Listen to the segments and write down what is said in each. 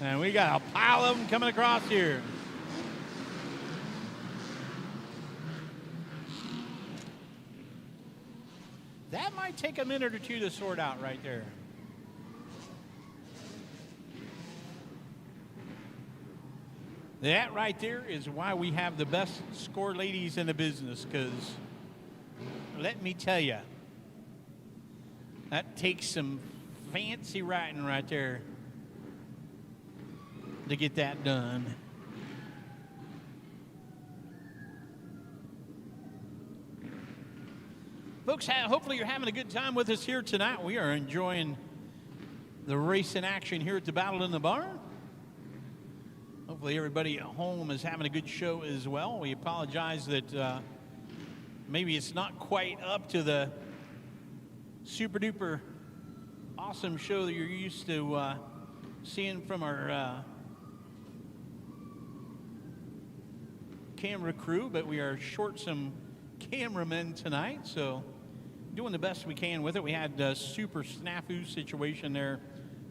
And we got a pile of them coming across here. That might take a minute or two to sort out right there. That right there is why we have the best score ladies in the business, because let me tell you, that takes some fancy writing right there to get that done. Folks, hopefully you're having a good time with us here tonight. We are enjoying the race in action here at the Battle in the Barn. Hopefully everybody at home is having a good show as well. We apologize that maybe it's not quite up to the super duper awesome show that you're used to seeing from our camera crew, but we are short some cameramen tonight, so doing the best we can with it. We had a super snafu situation there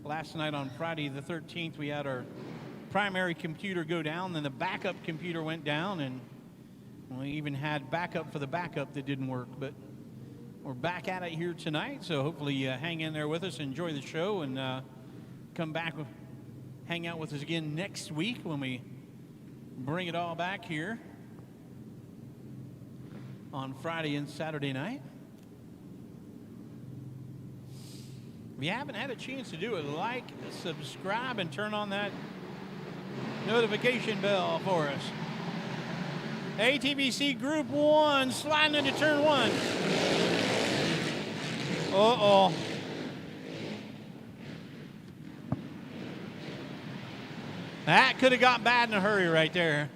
last night on Friday the 13th. We had our primary computer go down, then the backup computer went down, and we even had backup for the backup that didn't work. But we're back at it here tonight, so hopefully hang in there with us, enjoy the show, and come back, hang out with us again next week when we bring it all back here on Friday and Saturday night. If you haven't had a chance to do it, like, subscribe, and turn on that notification bell for us. ATVC Group 1 sliding into turn 1. Uh-oh. That could have got bad in a hurry right there.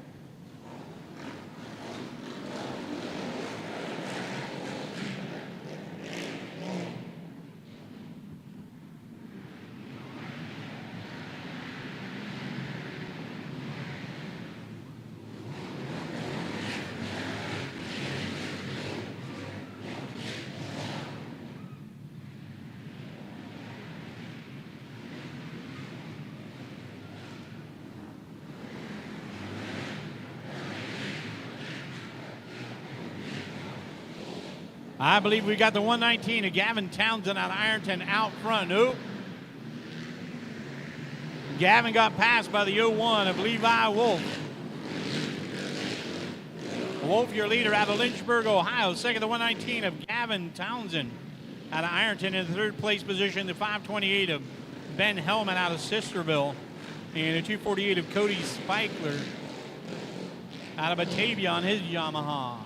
I believe we got the 119 of Gavin Townsend out of Ironton out front. Nope. Gavin got passed by the 01 of Levi Wolf. Wolf, your leader out of Lynchburg, Ohio. Second, the 119 of Gavin Townsend out of Ironton. In the third place position, the 528 of Ben Hellman out of Sisterville. And the 248 of Cody Spikler out of Batavia on his Yamaha.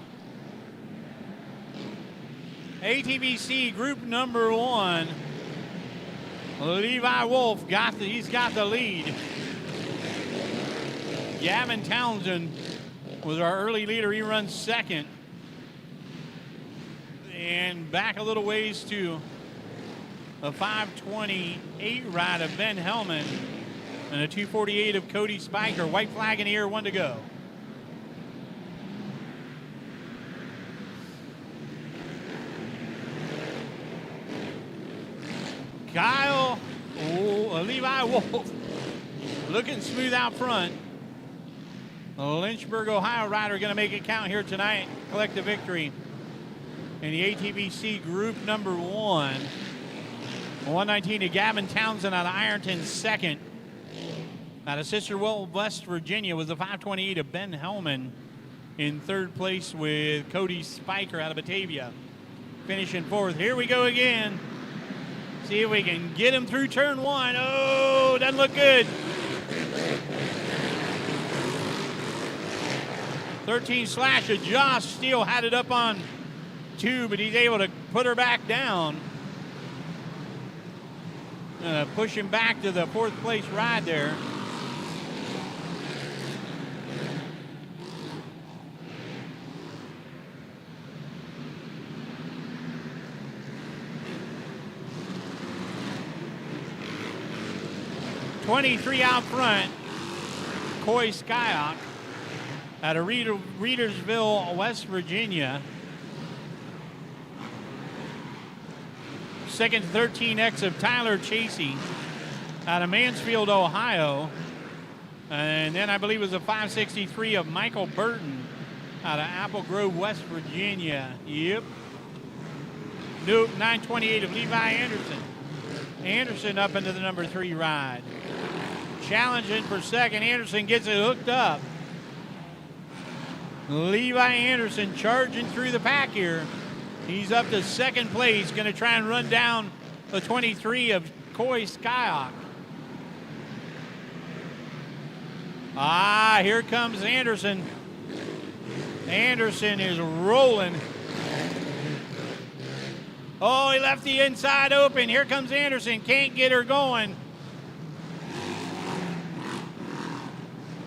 ATVC Group number 1. Levi Wolf he's got the lead. Gavin Townsend was our early leader. He runs second. And back a little ways to a 528 ride of Ben Hellman and a 248 of Cody Spiker. White flag in the air, 1 to go. Levi Wolf looking smooth out front. The Lynchburg, Ohio rider going to make it count here tonight. Collect the victory in the ATVC Group number 1. 119 to Gavin Townsend out of Ironton, second. Out of Sisterville, West Virginia, was the 528 of Ben Hellman in third place with Cody Spiker out of Batavia. Finishing fourth. Here we go again. See if we can get him through turn 1. Oh, doesn't look good. 13 slash of Josh Steele had it up on 2, but he's able to put her back down. Push him back to the 4th place ride there. '23 out front, Coy Skyhawk out of Readersville, West Virginia. Second, 13X of Tyler Chasey out of Mansfield, Ohio. And then I believe it was a 563 of Michael Burton out of Apple Grove, West Virginia. Yep. Nope, 928 of Levi Anderson. Anderson up into the number 3 ride. Challenging for second. Anderson gets it hooked up. Levi Anderson charging through the pack here. He's up to second place. Going to try and run down the 23 of Coy Skyhawk. Here comes Anderson. Anderson is rolling. Oh, he left the inside open. Here comes Anderson. Can't get her going.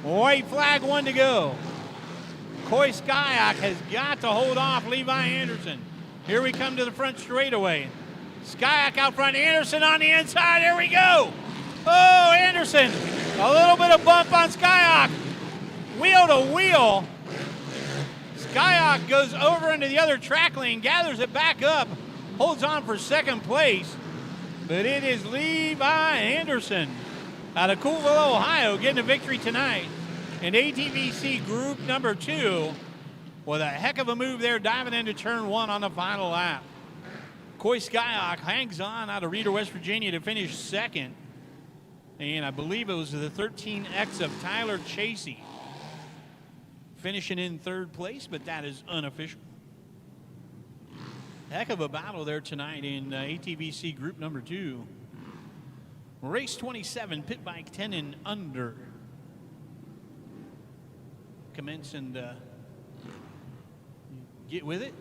White flag, 1 to go. Coy Skyhawk has got to hold off Levi Anderson. Here we come to the front straightaway. Skyhawk out front. Anderson on the inside. Here we go. Oh, Anderson. A little bit of bump on Skyhawk. Wheel to wheel. Skyhawk goes over into the other track lane, gathers it back up, holds on for second place. But it is Levi Anderson out of Coolville, Ohio, getting a victory tonight in ATVC Group number 2 with a heck of a move there, diving into turn 1 on the final lap. Coy Skyhawk hangs on out of Reeder, West Virginia to finish second. And I believe it was the 13X of Tyler Chasey finishing in third place, but that is unofficial. Heck of a battle there tonight in ATVC Group number 2. Race 27, pit bike 10 and under. Commence and get with it.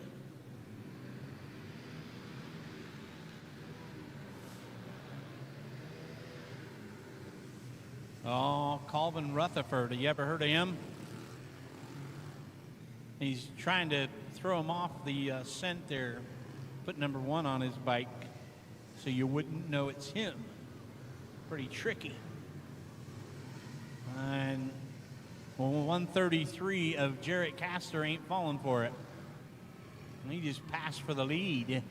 Oh, Calvin Rutherford. Have you ever heard of him? He's trying to throw him off the scent there. Put number 1 on his bike so you wouldn't know it's him. Pretty tricky. And 133 of Jarrett Castor ain't falling for it. He just passed for the lead.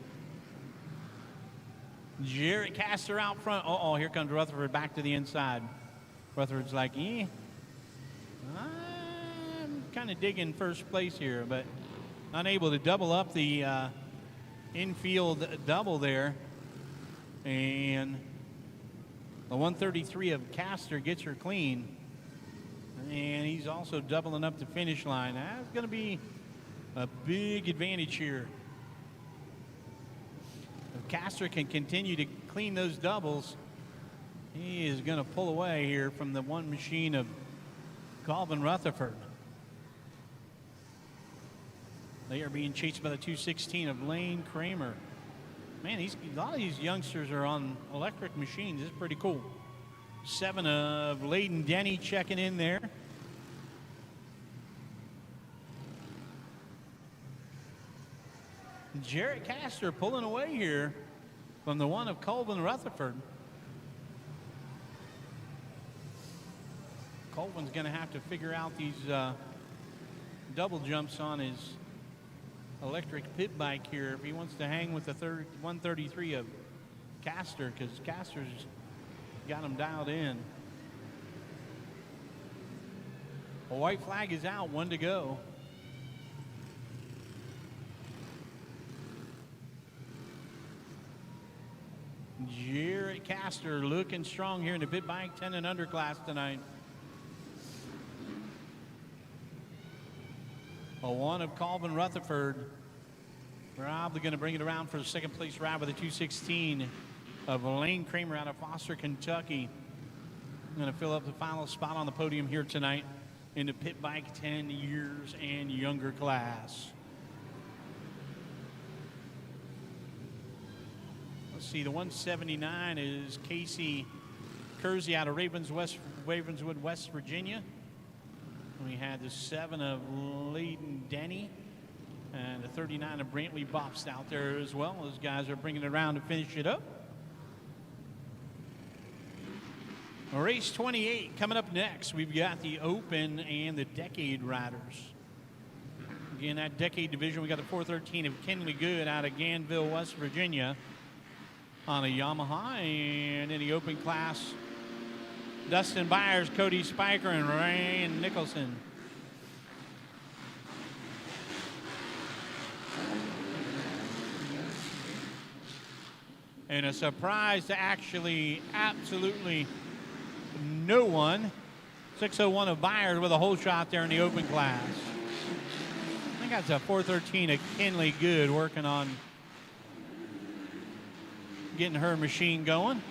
Jarrett Castor out front. Oh, here comes Rutherford back to the inside. Rutherford's like, I'm kind of digging first place here, but unable to double up the infield double there. And the 133 of Castor gets her clean. And he's also doubling up the finish line. That's going to be a big advantage here. If Castor can continue to clean those doubles, he is going to pull away here from the one machine of Calvin Rutherford. They are being chased by the 216 of Lane Kramer. Man, a lot of these youngsters are on electric machines. It's pretty cool. 7 of Layden Denny checking in there. Jarrett Castor pulling away here from the one of Colvin Rutherford. Colvin's going to have to figure out these double jumps on his electric pit bike here if he wants to hang with the 133 of Castor, because Castor's got him dialed in. A white flag is out, 1 to go. Jarrett Castor looking strong here in the pit bike 10 and under class tonight. A 1 of Calvin Rutherford. Probably going to bring it around for the second place ride with a 216 of Lane Kramer out of Foster, Kentucky. Going to fill up the final spot on the podium here tonight in the pit bike 10 years and younger class. Let's see, the 179 is Casey Kersey out of Ravenswood, West Virginia. We had the 7 of Layden Denny and the 39 of Brantley Bops out there as well. Those guys are bringing it around to finish it up. Race 28 coming up next. We've got the Open and the Decade Riders. Again, that Decade division, we got the 413 of Kenley Good out of Ganville, West Virginia on a Yamaha. And in the Open class, Dustin Byers, Cody Spiker, and Ryan Nicholson. And a surprise to actually absolutely no one. 601 of Byers with a whole shot there in the open class. I think that's a 413 of Kinley Good working on getting her machine going.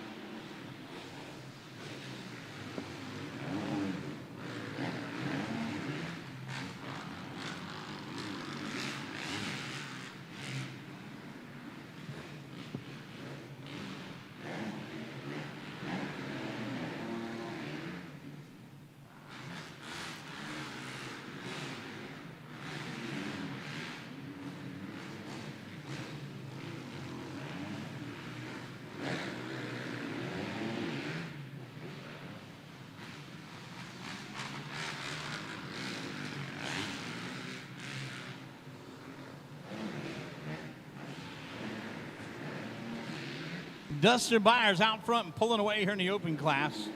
Dustin Byers out front and pulling away here in the open class.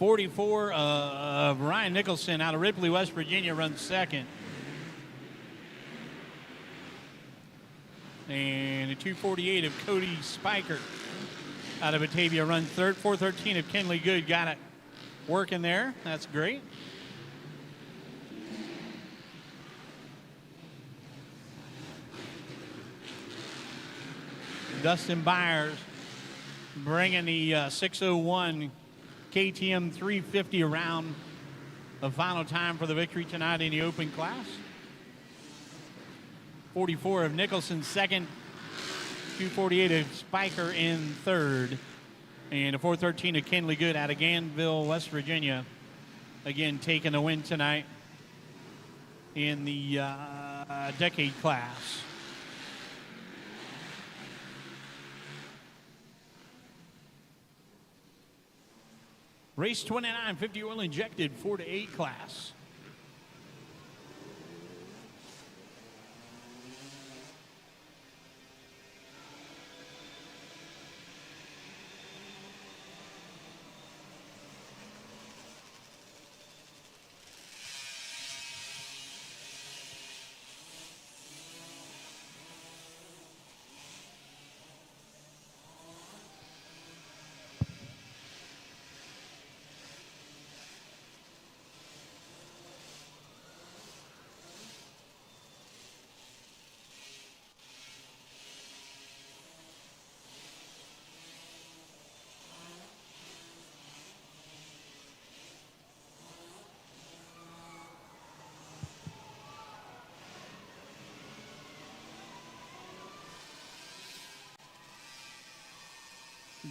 .44 of Ryan Nicholson out of Ripley, West Virginia runs second. And a 248 of Cody Spiker out of Batavia runs third. 413 of Kinley Good got it working there. That's great. Dustin Byers bringing the 601 KTM 350 around the final time for the victory tonight in the open class. 44 of Nicholson second, 248 of Spiker in third, and a 413 of Kinley Good out of Ganville, West Virginia. Again, taking the win tonight in the decade class. Race 29, 50 oil injected, 4 to 8 class.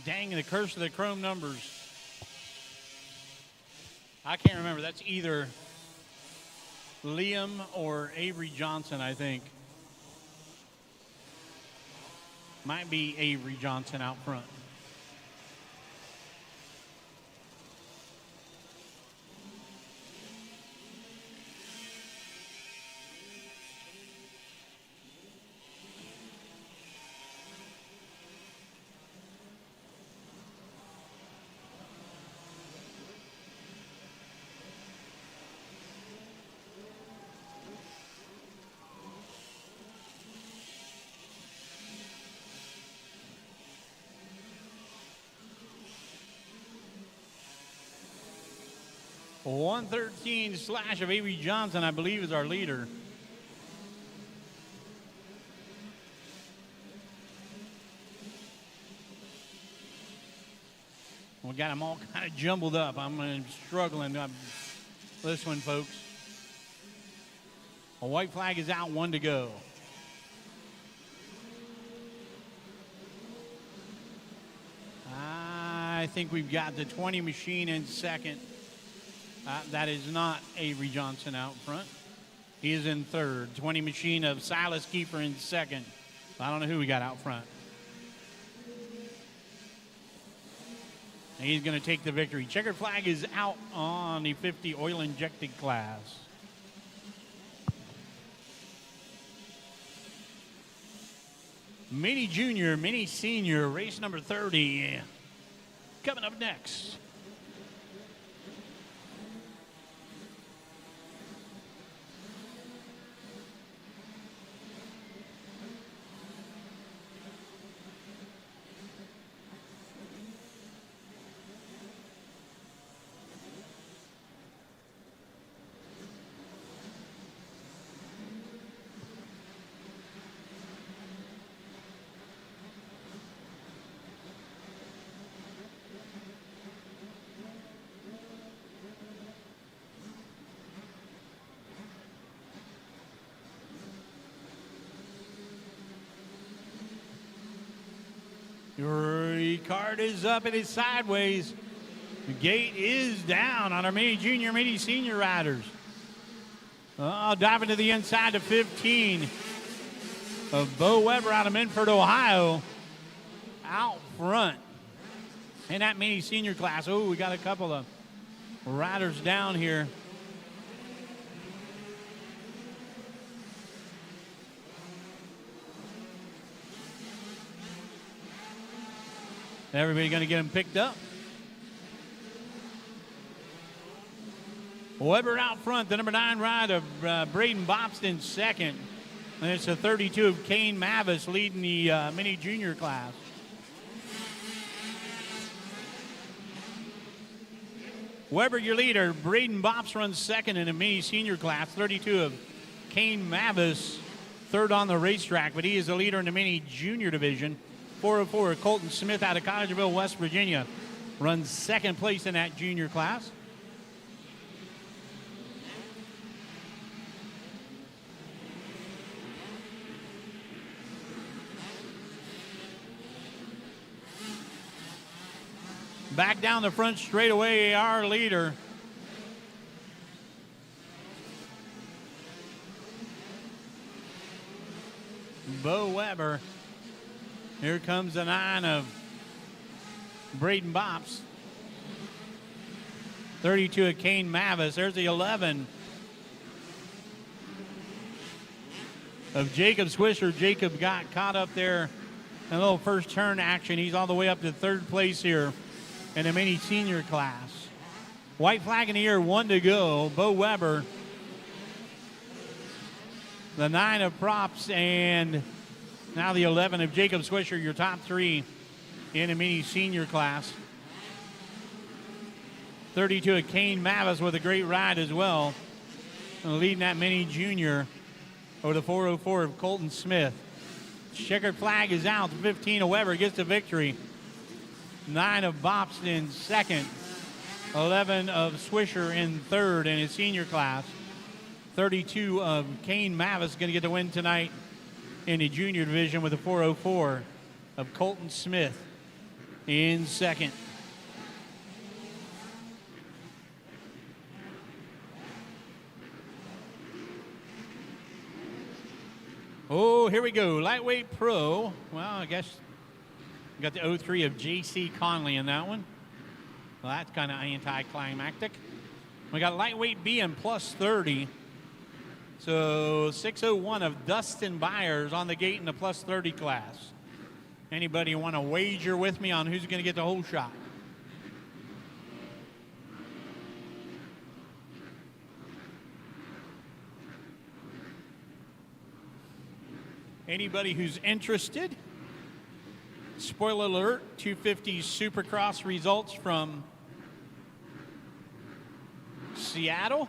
Dang, the curse of the chrome numbers. I can't remember. That's either Liam or Avery Johnson, I think. Might be Avery Johnson out front. A 113 slash of Avery Johnson, I believe, is our leader. We got them all kind of jumbled up. I'm struggling. This one, folks. A white flag is out, 1 to go. I think we've got the 20 machine in second. That is not Avery Johnson out front. He is in third. 20 machine of Silas Kiefer in second. I don't know who we got out front. And he's going to take the victory. Checkered flag is out on the 50 oil injected class. Mini Junior, Mini Senior, race number 30. Coming up next. Your card is up and it's sideways. The gate is down on our Mini Junior, Mini Senior riders. Diving to the inside to 15 of Bo Weber out of Minford, Ohio. Out front in that Mini Senior class. Oh, we got a couple of riders down here. Everybody going to get them picked up. Weber out front, the number 9 ride of Braden Bobston second. And it's the 32 of Kane Mavis leading the Mini Junior class. Weber, your leader. Braden Bops runs second in the Mini Senior class. 32 of Kane Mavis, third on the racetrack, but he is the leader in the Mini Junior division. 404, Colton Smith out of Cottageville, West Virginia, runs second place in that junior class. Back down the front straightaway, our leader. Bo Weber. Here comes the 9 of Braden Bops. 32 of Kane Mavis. There's the 11 of Jacob Swisher. Jacob got caught up there in a little first turn action. He's all the way up to third place here in the Mini Senior class. White flag in the air, 1 to go. Bo Weber, the 9 of Props, and now the 11 of Jacob Swisher, your top 3 in the Mini Senior class. 32 of Kane Mavis with a great ride as well. Leading that Mini Junior over the 404 of Colton Smith. Checkered flag is out. 15 of Weber gets the victory. 9 of Bops in second. 11 of Swisher in third in his senior class. 32 of Kane Mavis going to get the win tonight in the junior division with the 404 of Colton Smith in second. Oh, here we go. Lightweight Pro. Well, I guess we got the 03 of J.C. Conley in that one. Well, that's kind of anticlimactic. We got lightweight B and plus 30. So 601 of Dustin Byers on the gate in the plus 30 class. Anybody want to wager with me on who's going to get the whole shot? Anybody who's interested? Spoiler alert, 250 Supercross results from Seattle.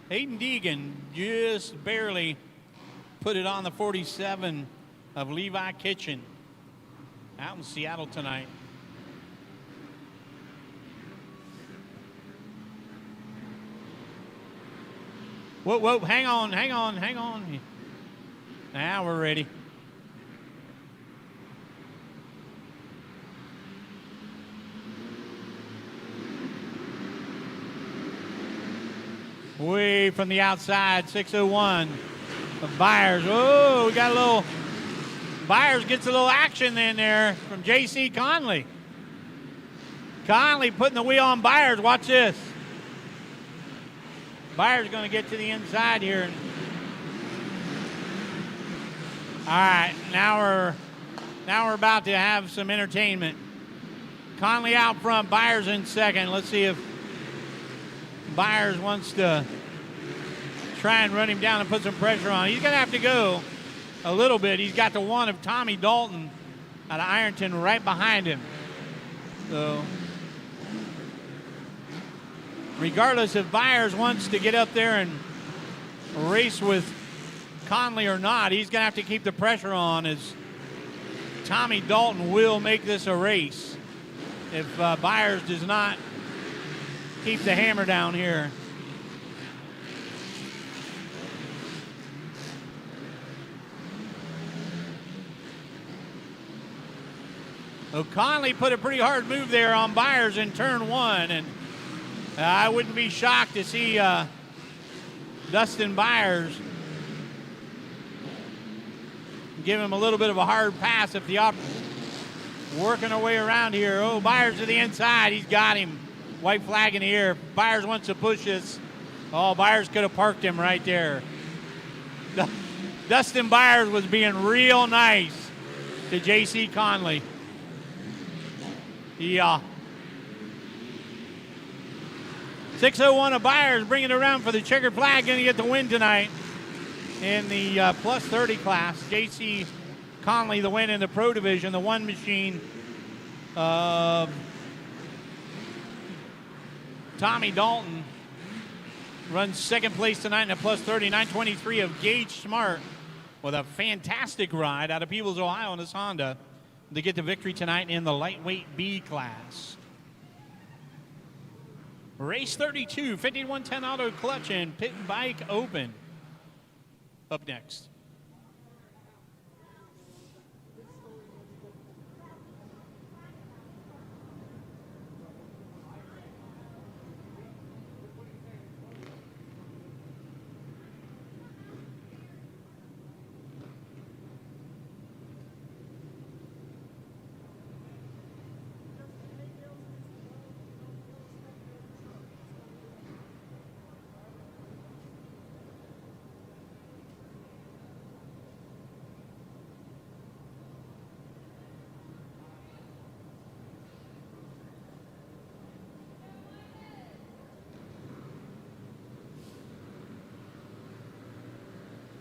Hayden Deegan just barely put it on the 47 of Levi Kitchen out in Seattle tonight. Whoa, hang on. Now we're ready. Way from the outside, 601 of Byers. Oh, we got a little, Byers gets a little action in there from J.C. Conley. Conley putting the wheel on Byers. Watch this. Byers going to get to the inside here. All right, now we're about to have some entertainment. Conley out front, Byers in second. Let's see if Byers wants to try and run him down and put some pressure on. He's going to have to go a little bit. He's got the one of Tommy Dalton out of Ironton right behind him. So regardless if Byers wants to get up there and race with Conley or not, he's going to have to keep the pressure on, as Tommy Dalton will make this a race if Byers does not keep the hammer down here. Conley put a pretty hard move there on Byers in turn one, and I wouldn't be shocked to see Dustin Byers give him a little bit of a hard pass if the working our way around here. Oh, Byers to the inside. He's got him. White flag in the air. Byers wants to push this. Oh, Byers could have parked him right there. Dustin Byers was being real nice to J.C. Conley. Yeah. 6:01 of Byers bringing it around for the checkered flag. Going to get the win tonight in the plus 30 class. J.C. Conley the win in the pro division. The one machine of Tommy Dalton runs second place tonight in the plus 30. 9:23 of Gage Smart with a fantastic ride out of Peebles, Ohio in his Honda to get the victory tonight in the lightweight B class. Race 32, 5110 Auto Clutch and Pit Bike Open. Up next.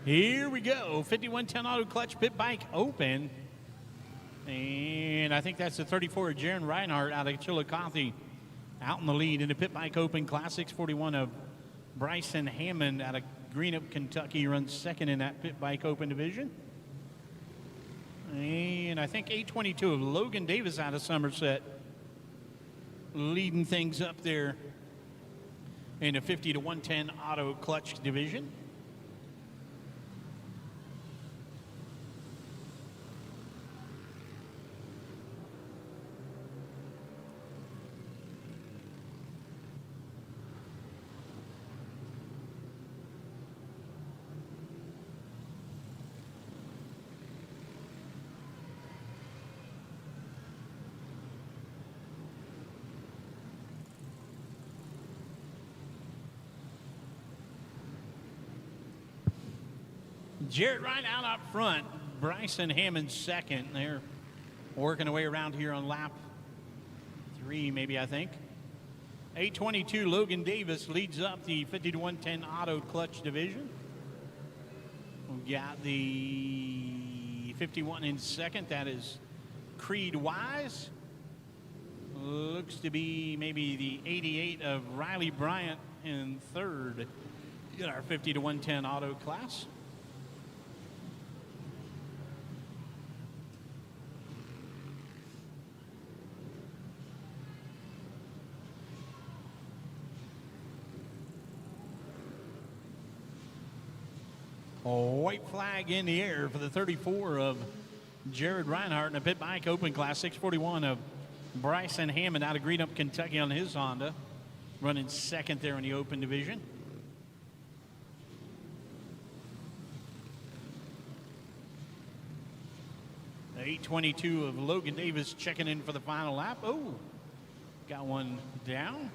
Here we go, 5110 Auto Clutch Pit Bike Open. And I think that's the 34 of Jaron Reinhardt out of Chillicothe out in the lead in the Pit Bike Open Class 641 of Bryson Hammond out of Greenup, Kentucky runs second in that Pit Bike Open division. And I think 822 of Logan Davis out of Somerset leading things up there in the 50 to 110 Auto Clutch division. Jarrett Ryan out up front. Bryson Hammond second. They're working their way around here on lap 3, maybe, I think. 822 Logan Davis leads up the 50 to 110 Auto Clutch division. We've got the 51 in second. That is Creed Wise. Looks to be maybe the 88 of Riley Bryant in third in our 50 to 110 auto class. White flag in the air for the 34 of Jared Reinhardt in a Pit Bike Open Class 641 of Bryson Hammond out of Greenup, Kentucky on his Honda, running second there in the Open division. The 822 of Logan Davis checking in for the final lap. Oh, got one down.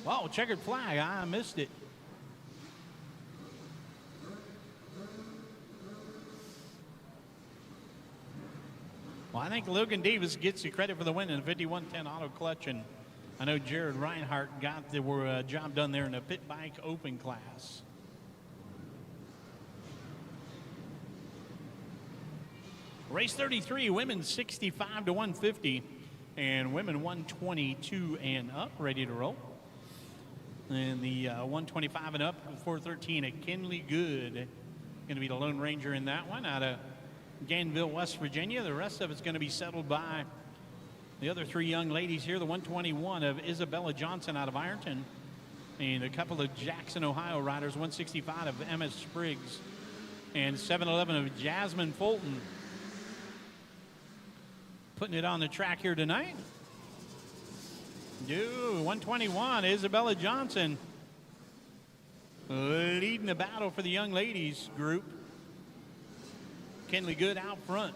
Wow, checkered flag. I missed it. Well, I think Logan Davis gets the credit for the win in the 5110 auto clutch, and I know Jared Reinhardt got the job done there in the pit bike open class. Race 33, women 65 to 150, and women 122 and up, ready to roll. And the 125 and up, 413 at Kinley Good. Going to be the Lone Ranger in that one out of Danville, West Virginia. The rest of it's going to be settled by the other three young ladies here. The 121 of Isabella Johnson out of Ironton, and a couple of Jackson, Ohio riders. 165 of Emma Spriggs, and 711 of Jasmine Fulton. Putting it on the track here tonight. 121, Isabella Johnson leading the battle for the young ladies group. Kinley Good out front.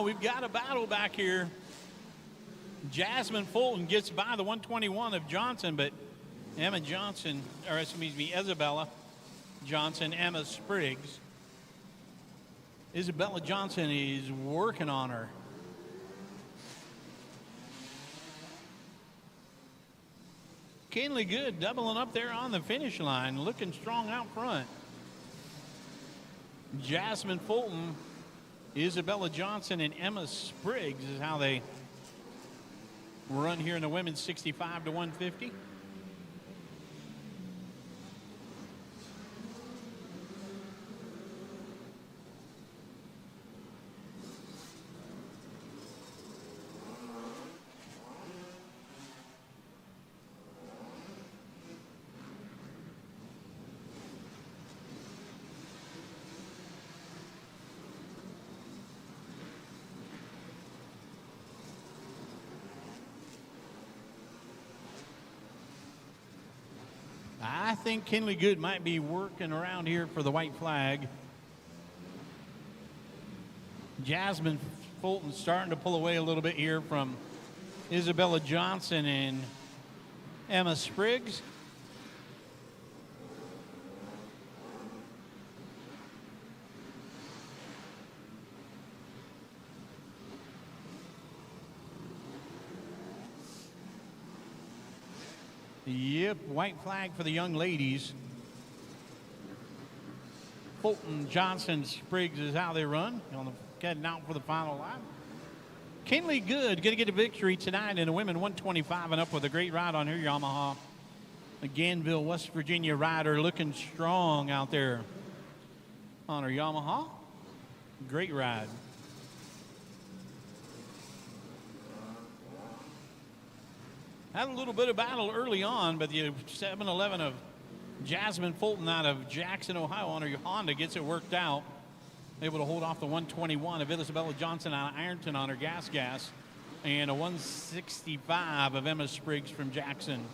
We've got a battle back here. Jasmine Fulton gets by the 121 of Johnson, but Isabella Johnson, Emma Spriggs. Isabella Johnson is working on her. Kinley Good doubling up there on the finish line, looking strong out front. Jasmine Fulton, Isabella Johnson, and Emma Spriggs is how they run here in the women's 65 to 150. I think Kinley Good might be working around here for the white flag. Jasmine Fulton starting to pull away a little bit here from Isabella Johnson and Emma Spriggs. Yep, white flag for the young ladies. Fulton, Johnson, Spriggs is how they run. Heading out for the final lap. Kinley Good going to get a victory tonight in the women 125 and up with a great ride on her Yamaha. A Danville, West Virginia rider looking strong out there on her Yamaha. Great ride. Had a little bit of battle early on, but the 711 of Jasmine Fulton out of Jackson, Ohio on her Honda gets it worked out. Able to hold off the 121 of Isabella Johnson out of Ironton on her gas, and a 165 of Emma Spriggs from Jackson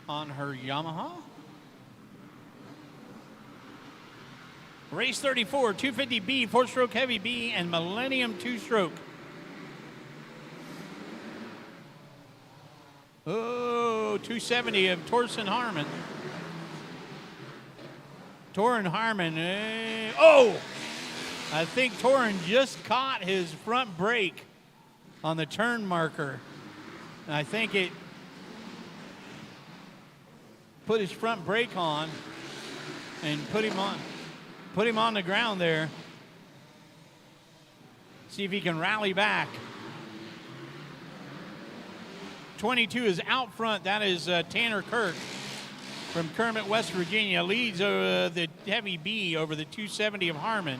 on her Yamaha. Race 34, 250B, 4-stroke heavy B, and Millennium 2-stroke. Oh, 270 of Torsen Harmon. Torin Harmon. I think Torin just caught his front brake on the turn marker. And I think it put his front brake on and put him on the ground there. See if he can rally back. 22 is out front. That is Tanner Kirk from Kermit, West Virginia. Leads the heavy B over the 270 of Harmon.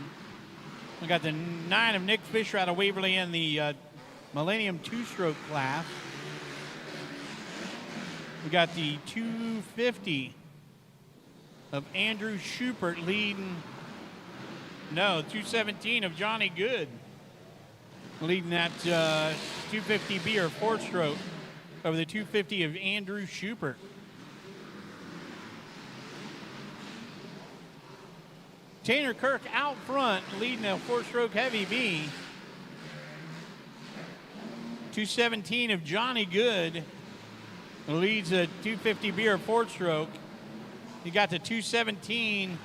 We got the 9 of Nick Fisher out of Waverly in the Millennium 2-stroke class. We got the 250 of Andrew Schubert leading. No, 217 of Johnny Good. leading that 250B or 4-stroke over the 250 of Andrew Schubert. Tanner Kirk out front, leading a 4-stroke heavy B. 217 of Johnny Good leads a 250B or 4-stroke. You got the 217.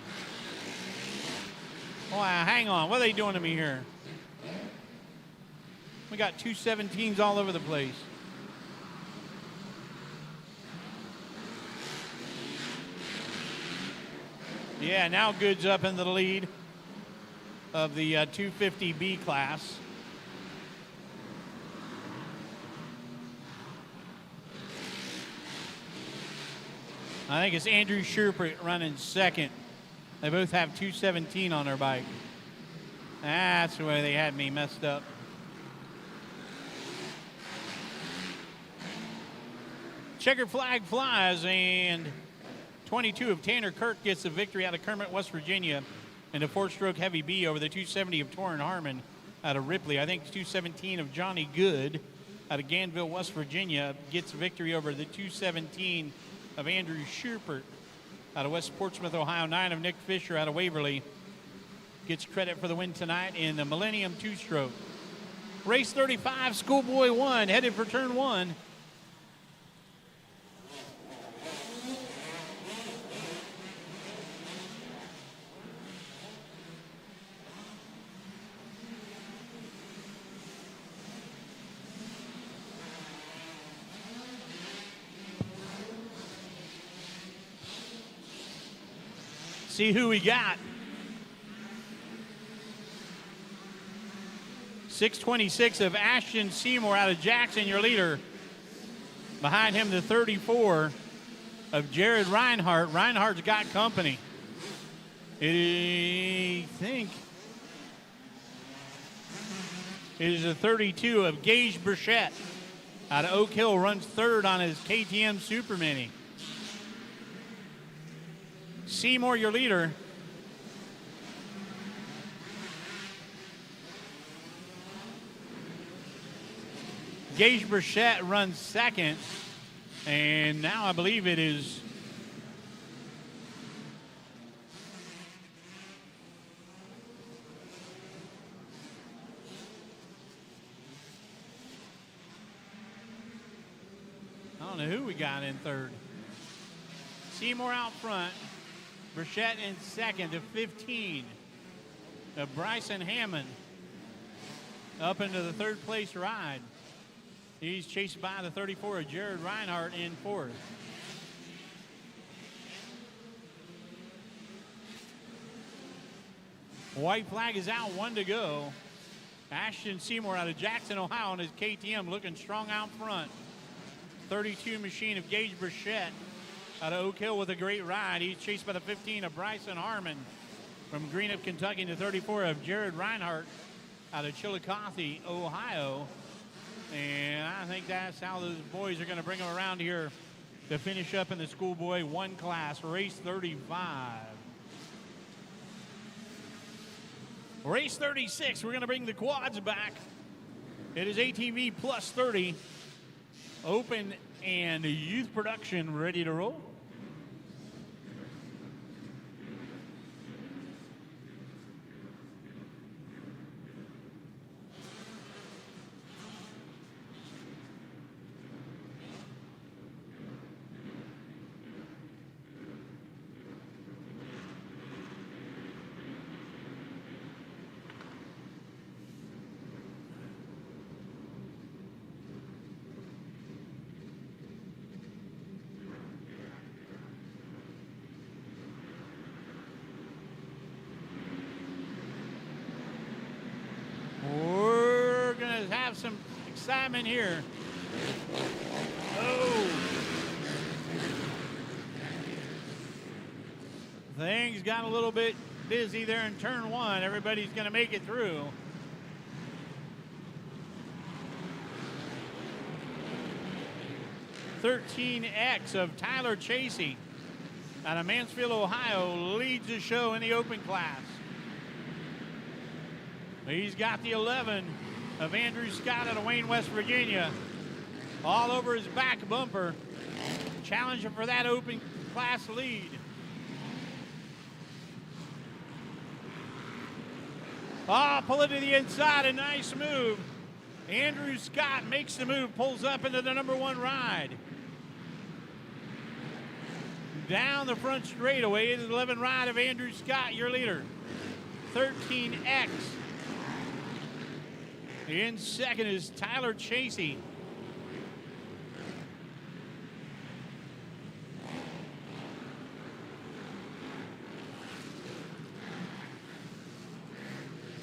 Oh, hang on. What are they doing to me here? We got 217s all over the place. Yeah, now Good's up into the lead of the 250B class. I think it's Andrew Schubert running second. They both have 217 on their bike. That's the way they had me messed up. Checkered flag flies, and 22 of Tanner Kirk gets the victory out of Kermit, West Virginia, in the 4-stroke heavy B over the 270 of Torrin Harmon out of Ripley. I think 217 of Johnny Good out of Ganville, West Virginia, gets victory over the 217 of Andrew Schubert out of West Portsmouth, Ohio. 9 of Nick Fisher out of Waverly gets credit for the win tonight in the Millennium 2-stroke. Race 35, Schoolboy 1, headed for turn 1. See who we got. 626 of Ashton Seymour out of Jackson, your leader. Behind him, the 34 of Jared Reinhardt. Reinhardt's got company. I think it is a 32 of Gage Burchett out of Oak Hill, runs third on his KTM Super Mini. Seymour, your leader. Gage Burchett runs second. And now I believe it is I don't know who we got in third. Seymour out front. Burchett in second to 15. Bryson Hammond up into the third place ride. He's chased by the 34 of Jared Reinhardt in fourth. White flag is out, 1 to go. Ashton Seymour out of Jackson, Ohio on his KTM looking strong out front. 32 machine of Gage Burchett out of Oak Hill with a great ride. He's chased by the 15 of Bryson Harmon from Greenup, Kentucky, and the 34 of Jared Reinhardt out of Chillicothe, Ohio. And I think that's how those boys are going to bring them around here to finish up in the Schoolboy 1 class, race 35. Race 36, we're going to bring the quads back. It is ATV plus 30, open and youth production ready to roll. Some excitement here. Oh, things got a little bit busy there in turn 1. Everybody's going to make it through. "13X" of Tyler Chasey out of Mansfield, Ohio leads the show in the open class. He's got the 11 of Andrew Scott out of Wayne, West Virginia. All over his back bumper. Challenging for that open class lead. Pull it to the inside, a nice move. Andrew Scott makes the move, pulls up into the number 1 ride. Down the front straightaway, the 11 ride of Andrew Scott, your leader. 13X. In second is Tyler Chasey.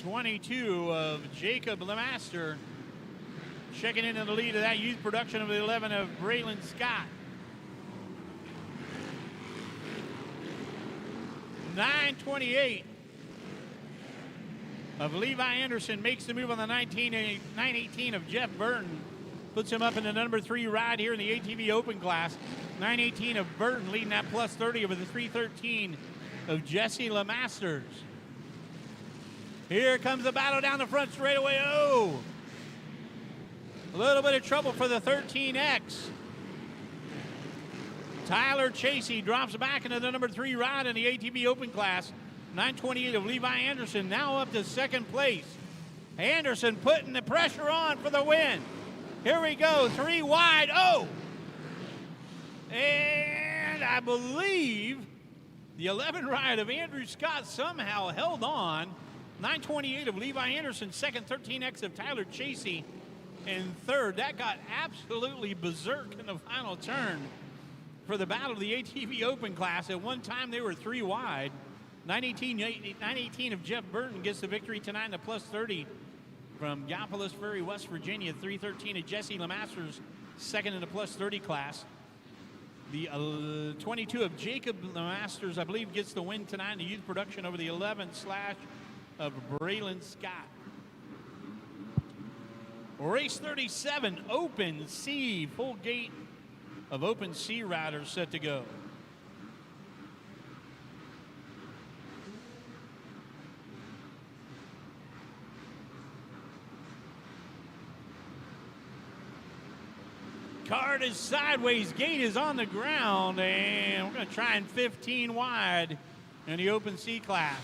'22 of Jacob Lemaster, checking into the lead of that youth production of the 11 of Braylon Scott. 928 of Levi Anderson makes the move on the 918 of Jeff Burton. Puts him up in the number 3 ride here in the ATV Open class. 918 of Burton leading that plus 30 over the 313 of Jesse Lemasters. Here comes the battle down the front straightaway. Oh! A little bit of trouble for the 13X. Tyler Chasey drops back into the number 3 ride in the ATV Open class. 928 of Levi Anderson now up to second place. Anderson putting the pressure on for the win. Here we go, 3 wide. Oh! And I believe the 11 ride of Andrew Scott somehow held on. 928 of Levi Anderson, second. 13X of Tyler Chasey in third. That got absolutely berserk in the final turn for the battle of the ATV Open class. At one time, they were 3 wide. 918 of Jeff Burton gets the victory tonight in the plus 30 from Gallipolis Ferry, West Virginia. 313 of Jesse Lemasters, second in the plus 30 class. The 22 of Jacob Lemasters, I believe, gets the win tonight in the youth production over the 11 slash of Braylon Scott. Race 37, Open C, full gate of Open C riders set to go. Card is sideways, gate is on the ground, and we're going to try and 15 wide in the Open C class.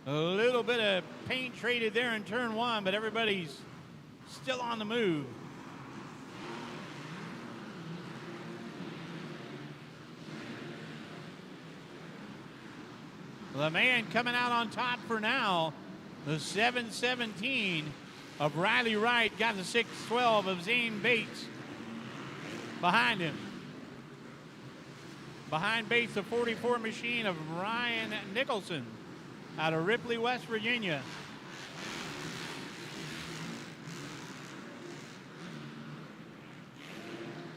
A little bit of paint traded there in turn 1, but everybody's still on the move. The man coming out on top for now, the 717 of Riley Wright, got the 612 of Zane Bates behind him. Behind Bates, the 44 machine of Ryan Nicholson out of Ripley, West Virginia.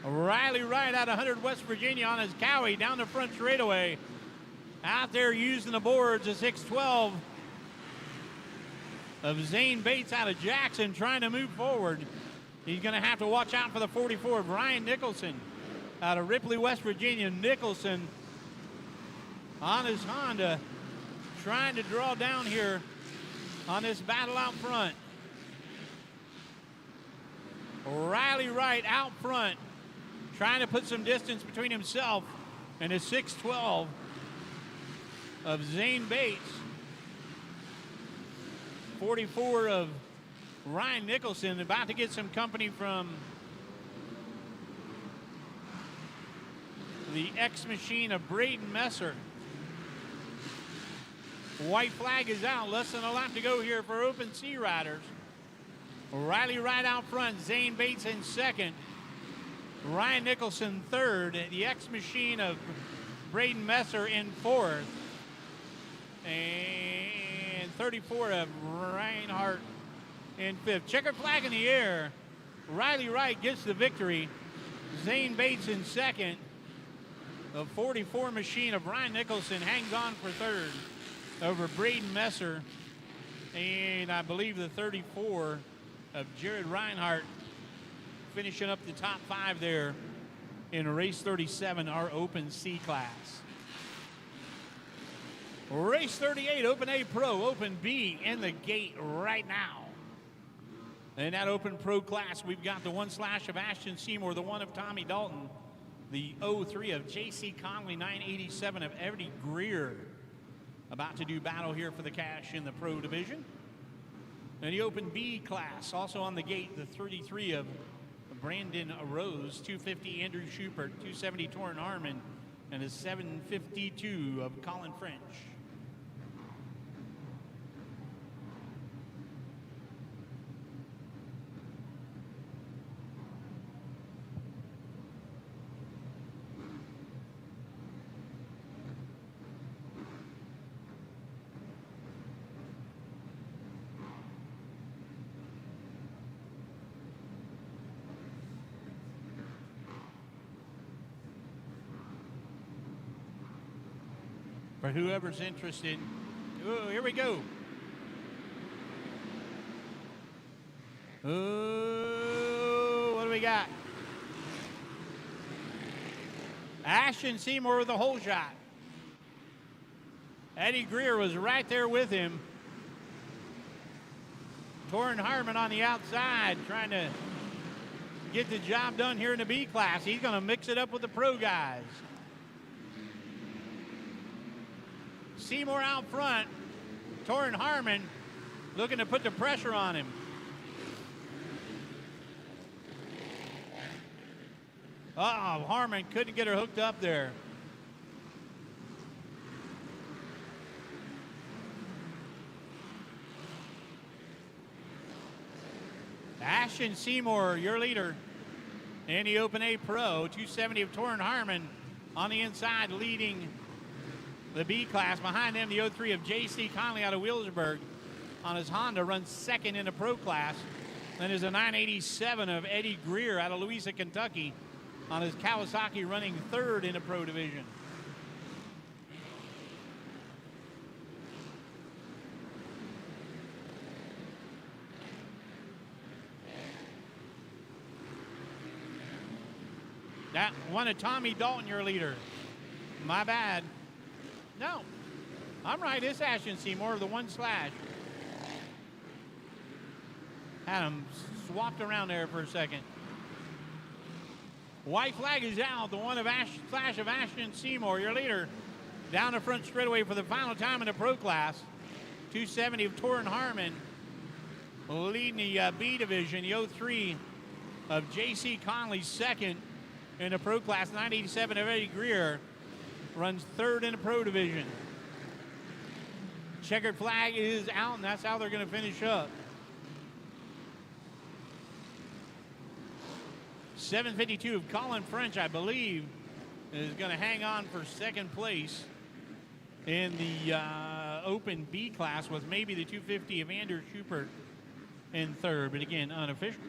Riley Wright out of 100 West Virginia on his Cowie down the front straightaway. Out there using the boards, a 612 of Zane Bates out of Jackson trying to move forward. He's going to have to watch out for the 44 of Ryan Nicholson out of Ripley, West Virginia. Nicholson on his Honda trying to draw down here on this battle out front. Riley Wright out front trying to put some distance between himself and his 612 of Zane Bates. 44 of Ryan Nicholson about to get some company from the X machine of Braden Messer. White flag is out, less than a lap to go here for Open C riders. Riley Wright out front, Zane Bates in second, Ryan Nicholson third, the X machine of Braden Messer in fourth, and 34 of Reinhardt in fifth. Checker flag in the air. Riley Wright gets the victory. Zane Bates in second. The 44 machine of Ryan Nicholson hangs on for third over Braden Messer. And I believe the 34 of Jared Reinhardt finishing up the top 5 there in race 37, our Open C class. Race 38, Open A Pro, Open B in the gate right now. In that Open Pro class, we've got the 1 slash of Ashton Seymour, the 1 of Tommy Dalton, the 03 of J.C. Conley, 987 of Eddie Greer. About to do battle here for the cash in the Pro division. And the Open B class, also on the gate, the 33 of Brandon Rose, 250 Andrew Schubert, 270 Torrin Harmon, and a 752 of Colin French. For whoever's interested, oh, here we go. Oh, what do we got? Ashton Seymour with a hole shot. Eddie Greer was right there with him. Torrin Harmon on the outside trying to get the job done here in the B class. He's going to mix it up with the pro guys. Seymour out front. Torrin Harmon looking to put the pressure on him. Uh-oh, Harmon couldn't get her hooked up there. Ashton Seymour, your leader in the Open A Pro. 270 of Torrin Harmon on the inside leading the B class. Behind them, the 03 of J.C. Conley out of Williamsburg on his Honda runs second in the pro class. Then there's a 987 of Eddie Greer out of Louisa, Kentucky on his Kawasaki running third in the pro division. That one of Tommy Dalton, your leader. My bad. No, I'm right. It's Ashton Seymour, the 1 slash. Had him swapped around there for a second. White flag is out. The 1 of slash of Ashton Seymour, your leader, down the front straightaway for the final time in the pro class. 270 of Torrin Harmon leading the B division. The 03 of J.C. Conley second in the pro class. 987 of Eddie Greer runs third in the pro division. Checkered flag is out, and that's how they're going to finish up. 752 of Colin French, I believe, is going to hang on for second place in the Open B class, with maybe the 250 of Andrew Schubert in third, but again, unofficial.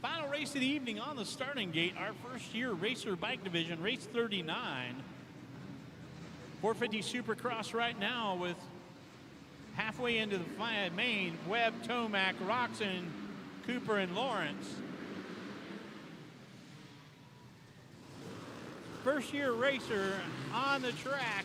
Final race of the evening on the starting gate, our first year racer bike division, race 39. 450 Supercross right now with halfway into the main, Webb, Tomac, Roxon, Cooper, and Lawrence. First year racer on the track.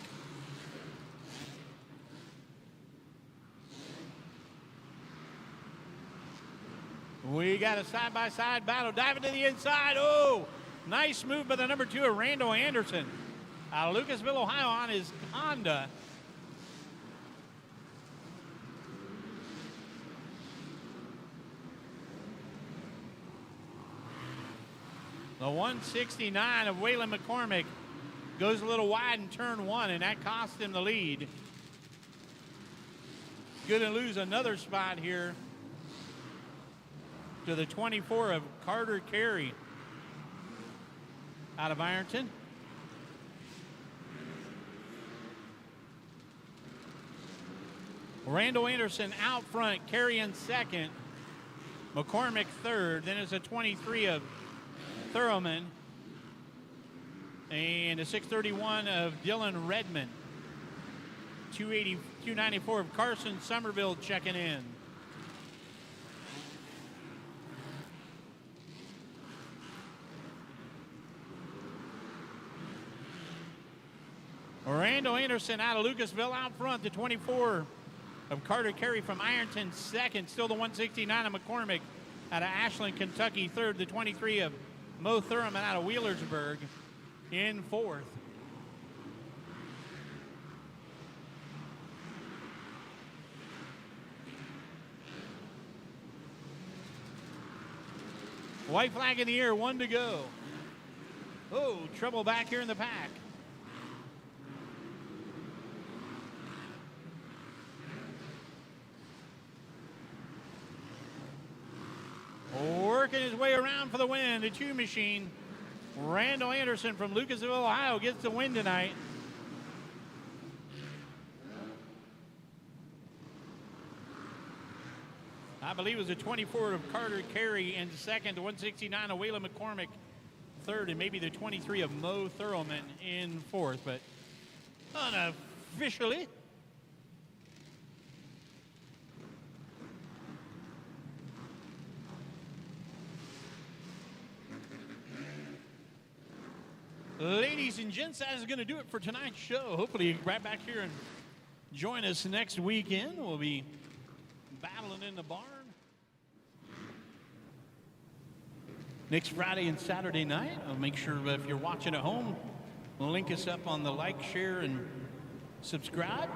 We got a side-by-side battle. Diving to the inside. Oh, nice move by the number 2 of Randall Anderson out of Lucasville, Ohio on his Honda. The 169 of Waylon McCormick goes a little wide in turn 1, and that cost him the lead. Going to lose another spot here to the 24 of Carter Carey out of Ironton. Randall Anderson out front, Carey in second, McCormick third. Then it's a 23 of Thurman and a 631 of Dylan Redmond. 294 of Carson Somerville checking in. Randall Anderson out of Lucasville out front. The 24 of Carter Carey from Ironton second. Still the 169 of McCormick out of Ashland, Kentucky third. The 23 of Mo Thurman out of Wheelersburg in fourth. White flag in the air, 1 to go. Oh, trouble back here in the pack. Working his way around for the win, the 2 machine. Randall Anderson from Lucasville, Ohio gets the win tonight. I believe it was the 24 of Carter Carey in second, the 169 of Waylon McCormick third, and maybe the 23 of Mo Thurman in fourth, but unofficially. Ladies and gents, that is going to do it for tonight's show. Hopefully you're right back here and join us next weekend. We'll be battling in the barn next Friday and Saturday night. I'll make sure if you're watching at home, link us up on the like, share, and subscribe.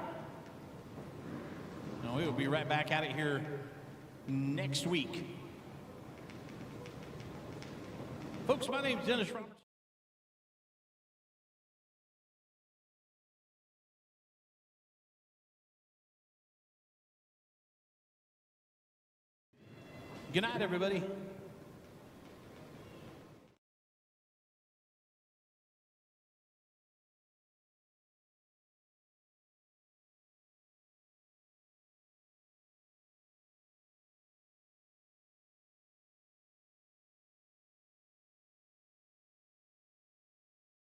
And we'll be right back at it here next week. Folks, my name is Dennis Roberts. Good night, everybody.